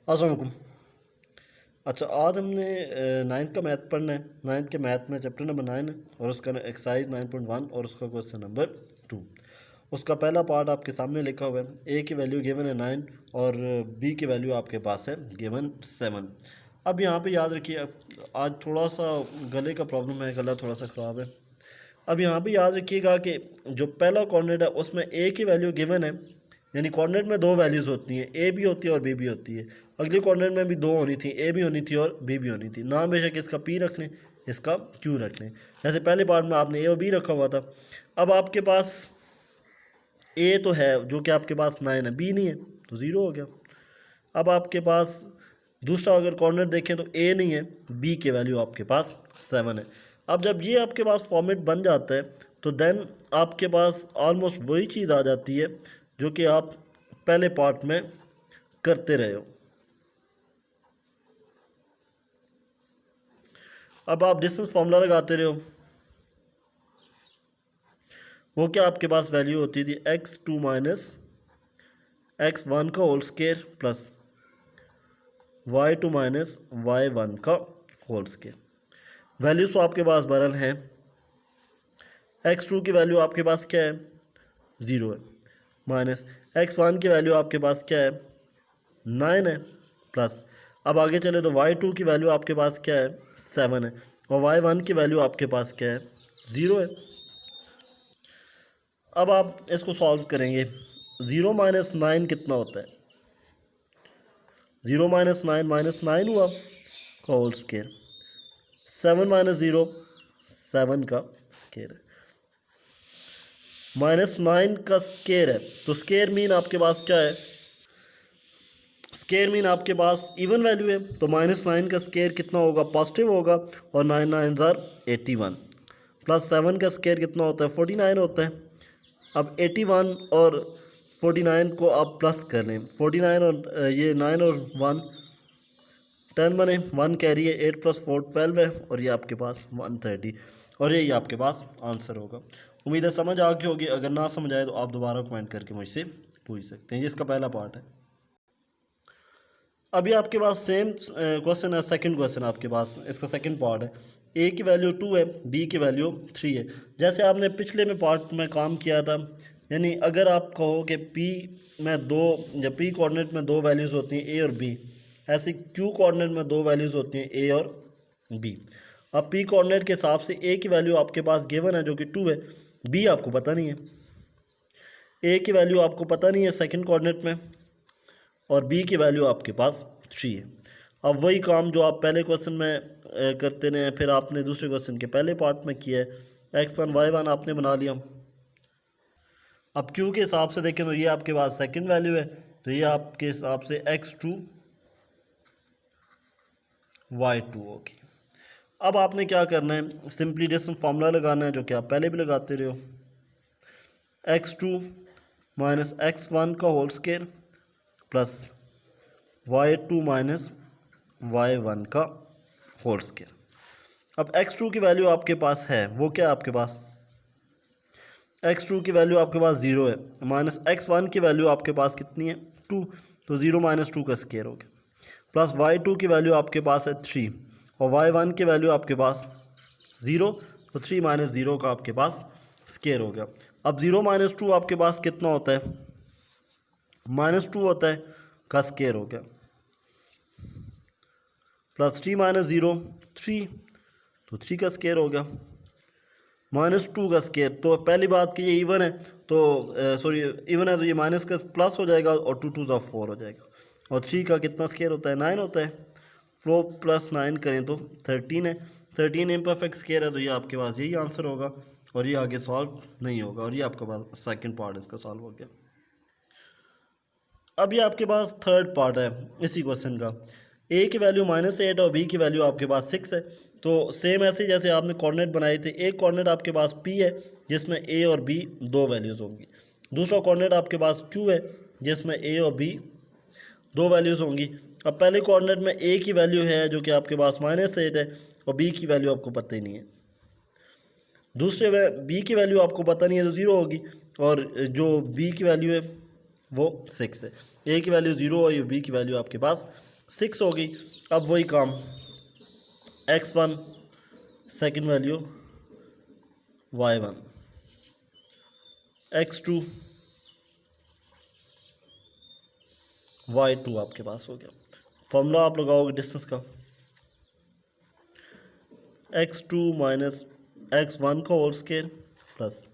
अस्सलाम वालेकुम। अच्छा, आज हमने नाइन्थ का मैथ पढ़ना है। नाइन्थ के मैथ में चैप्टर नंबर 9 है और उसका एक्सरसाइज 9.1 और उसका क्वेश्चन नंबर 2। उसका पहला पार्ट आपके सामने लिखा हुआ है। ए की वैल्यू गिवन है 9 और बी की वैल्यू आपके पास है गिवन 7। अब यहाँ पे याद रखिए, आज थोड़ा सा गले का प्रॉब्लम है, गला थोड़ा सा ख़राब है। अब यहाँ पे याद रखिएगा कि जो पहला कोऑर्डिनेट है उसमें ए की वैल्यू गिवन है, यानी कोऑर्डिनेट में दो वैल्यूज़ होती हैं, ए भी होती है और बी भी होती है। अगली कोऑर्डिनेट में भी दो होनी थी, ए भी होनी थी और बी भी होनी थी। नाम बेशक इसका पी रख लें, इसका क्यू रख लें। जैसे पहले पार्ट में आपने ए और बी रखा हुआ था। अब आपके पास ए तो है जो कि आपके पास 9 है, बी नहीं है तो ज़ीरो हो गया। अब आपके पास दूसरा अगर कॉर्नर देखें तो ए नहीं है, बी के वैल्यू आपके पास 7 है। अब जब ये आपके पास फॉर्मेट बन जाता है तो देन आपके पास ऑलमोस्ट वही चीज़ आ जाती है जो कि आप पहले पार्ट में करते रहे हो। अब आप डिस्टेंस फार्मूला लगाते रहे हो, वो क्या आपके पास वैल्यू होती थी x2 माइनस x1 का whole square plus y2 minus y1 का होल स्केयर। वैल्यूज तो आपके पास बरल हैं। x2 की वैल्यू आपके पास क्या है, 0 है, माइनस x1 की वैल्यू आपके पास क्या है, 9 है, प्लस अब आगे चले तो y2 की वैल्यू आपके पास क्या है, 7 है, और y1 की वैल्यू आपके पास क्या है, 0 है। अब आप इसको सॉल्व करेंगे। 0 माइनस 9 कितना होता है, 0 माइनस 9 हुआ का होल स्केयर, 7 माइनस 0 7 का स्केयर है, -9 का स्केयर है। तो स्केयर मीन आपके पास क्या है, स्केयर मीन आपके पास इवन वैल्यू है, तो -9 का स्केयर कितना होगा, पॉजिटिव होगा, और 9 9 ज़ार 81, प्लस 7 का स्केयर कितना होता है, 49 होता है। अब 81 और 49 को आप प्लस कर लें, 49 और ये 9 और 1 10 बने, 1 कैरी है, 8 प्लस 4 12 है, और ये आपके पास 130, और यही आपके पास आंसर होगा। उम्मीद है समझ आ गई होगी। अगर ना समझ आए तो आप दोबारा कमेंट करके मुझसे पूछ सकते हैं। ये इसका पहला पार्ट है। अभी आपके पास सेम क्वेश्चन है, सेकंड क्वेश्चन आपके पास, इसका सेकंड पार्ट है। ए की वैल्यू 2 है, बी की वैल्यू 3 है। जैसे आपने पिछले में पार्ट में काम किया था, यानी अगर आप कहो कि पी में दो या पी कोऑर्डिनेट में दो वैल्यूज़ होती हैं ए और बी, ऐसे क्यू कोऑर्डिनेट में दो वैल्यूज़ होती हैं ए और बी। अब पी कोऑर्डिनेट के हिसाब से ए की वैल्यू आपके पास गिवन है जो कि 2 है, बी आपको पता नहीं है, ए की वैल्यू आपको पता नहीं है सेकंड कोऑर्डिनेट में, और बी की वैल्यू आपके पास 3 है। अब वही काम जो आप पहले क्वेश्चन में करते रहे, फिर आपने दूसरे क्वेश्चन के पहले पार्ट में किया है, x1 y1 आपने बना लिया। अब क्यू के हिसाब से देखें तो ये आपके पास सेकंड वैल्यू है, तो ये आपके हिसाब से x2 y2 होगी। अब आपने क्या करना है, सिंपली डिस्टेंस फार्मूला लगाना है जो कि आप पहले भी लगाते रहे हो, x2 माइनस x1 का whole square plus y2 minus y1 का होल स्केयर। अब x2 की वैल्यू आपके पास है, वो क्या है आपके पास, x2 की वैल्यू आपके पास 0 है, माइनस x1 की वैल्यू आपके पास कितनी है, 2, तो 0 माइनस 2 का स्केयर हो गया, प्लस y2 की वैल्यू आपके पास है 3, और y1 की वैल्यू आपके पास 0, तो 3 माइनस 0 का आपके पास स्केयर हो गया। अब 0 माइनस 2 आपके पास कितना होता है, -2 होता है, का स्केयर हो गया, प्लस 3 माइनस 0 3, तो 3 का स्केयर हो गया, -2 का स्केयर। तो पहली बात कि ये इवन है, तो सॉरी इवन है तो ये माइनस का प्लस हो जाएगा, और 2 2 ज़ा 4 हो जाएगा, और 3 का कितना स्केयर होता है, 9 होता है, 4 प्लस 9 करें तो 13 है, 13 इम्परफेक्ट स्केयर है, तो ये आपके पास यही आंसर होगा, और ये आगे सॉल्व नहीं होगा, और ये आपके पास सेकंड पार्ट इसका सॉल्व हो गया। अब ये आपके पास थर्ड पार्ट है इसी क्वेश्चन का। ए की वैल्यू -8 और बी की वैल्यू आपके पास 6 है। तो सेम ऐसे जैसे आपने कोऑर्डिनेट बनाए थे, एक कोऑर्डिनेट आपके पास पी है जिसमें ए और बी दो वैल्यूज़ होंगी, दूसरा कोऑर्डिनेट आपके पास क्यू है जिसमें ए और बी दो वैल्यूज़ होंगी। अब पहले कोऑर्डिनेट में ए की वैल्यू है जो कि आपके पास -8 है, और बी की वैल्यू आपको पता ही नहीं है। दूसरे में बी की वैल्यू आपको पता नहीं है तो 0 होगी, और जो बी की वैल्यू है वो 6 है। ए की वैल्यू 0 और बी की वैल्यू आपके पास 6 होगी। अब वही काम, x1 second value y1, x2 y2 आपके पास हो गया। फॉर्मूला आप लगाओगे डिस्टेंस का, x2 माइनस x1 का whole square plus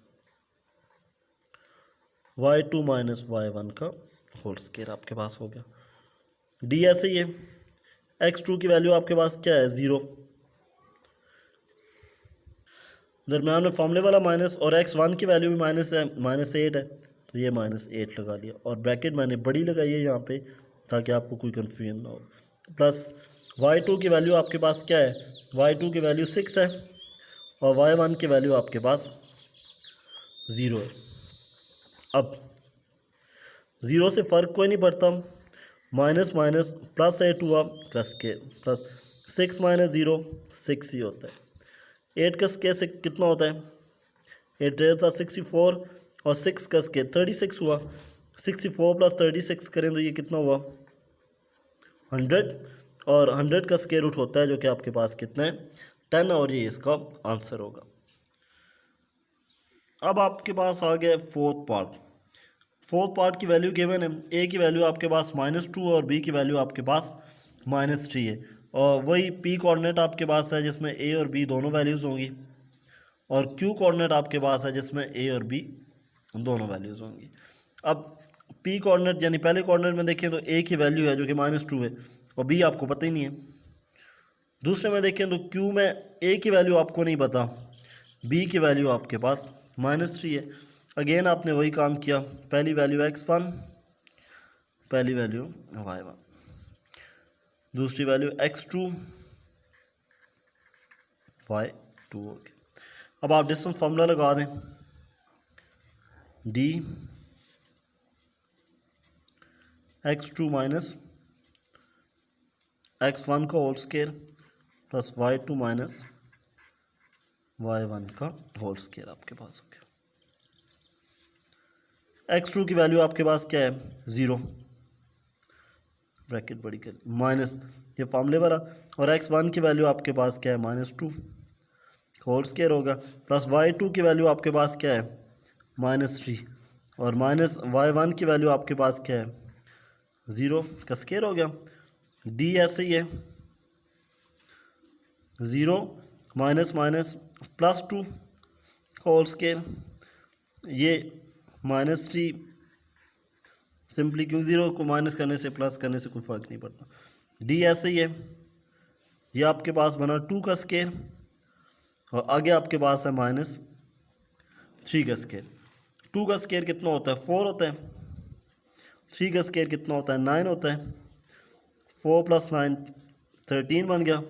y2 minus y1 का होल स्केयर आपके पास हो गया। डी ऐसे ही है, x2 की वैल्यू आपके पास क्या है 0, दरम्यान में फॉर्मूले वाला माइनस, और x1 की वैल्यू भी माइनस है, -8 है, तो ये -8 लगा लिया और ब्रैकेट मैंने बड़ी लगाई है यहाँ पे ताकि आपको कोई कन्फ्यूजन ना हो। प्लस y2 की वैल्यू आपके पास क्या है, y2 की वैल्यू 6 है और y1 की वैल्यू आपके पास 0 है। अब 0 से फ़र्क कोई नहीं पड़ता, माइनस माइनस प्लस 8 हुआ का स्केयर, प्लस 6 माइनस 0 6 ही होता है। 8 का स्केयर से कितना होता है, 8 था 64 और 6 का स्केयर 36 हुआ। 64 प्लस 36 करें तो ये कितना हुआ 100, और 100 का स्केयर रूट होता है जो कि आपके पास कितना है 10, और ये इसका आंसर होगा। अब आपके पास आ गया फोर्थ पार्ट। फोर्थ पार्ट की वैल्यू गिवन है, ए की वैल्यू आपके पास -2 और बी की वैल्यू आपके पास -3 है, और वही पी कोऑर्डिनेट आपके पास है जिसमें ए और बी दोनों वैल्यूज़ होंगी, और क्यू कोऑर्डिनेट आपके पास है जिसमें ए और बी दोनों वैल्यूज़ होंगी। अब पी कोऑर्डिनेट यानी पहले कोऑर्डिनेट में देखें तो ए की वैल्यू है जो कि -2 है और बी आपको पता ही नहीं है। दूसरे में देखें तो क्यू में ए की वैल्यू आपको नहीं पता, बी की वैल्यू आपके पास -3 है। अगेन आपने वही काम किया, पहली वैल्यू x1, पहली वैल्यू y1, दूसरी वैल्यू x2 y2 होगी। अब आप डिस्टेंस फार्मूला लगा दें, d x2 माइनस x1 का whole square plus y2 minus y1 का होल स्केयर आपके पास हो गया। x2 की वैल्यू आपके पास क्या है 0, ब्रैकेट बड़ी कर माइनस ये फॉर्मूले वाला, और x1 की वैल्यू आपके पास क्या है -2 होल स्केयर होगा, प्लस y2 की वैल्यू आपके पास क्या है -3, और माइनस y1 की वैल्यू आपके पास क्या है 0 का स्केयर हो गया। d ऐसे ही है, 0 माइनस माइनस +2 का होल स्केयर, ये -3 सिंपली क्यों 0 को माइनस करने से प्लस करने से कोई फ़र्क नहीं पड़ता। d ऐसे ही है, ये आपके पास बना 2 का स्केयर, और आगे आपके पास है -3 का स्केयर। 2 का स्केयर कितना होता है 4 होता है, 3 का स्केयर कितना होता है 9 होता है, 4 + 9 13 बन गया,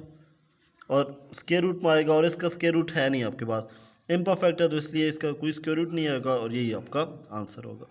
और स्केयर रूट में आएगा, और इसका स्केयर रूट है नहीं आपके पास, इम्परफेक्ट है तो इसलिए इसका कोई स्क्वायर रूट नहीं आएगा, और यही आपका आंसर होगा।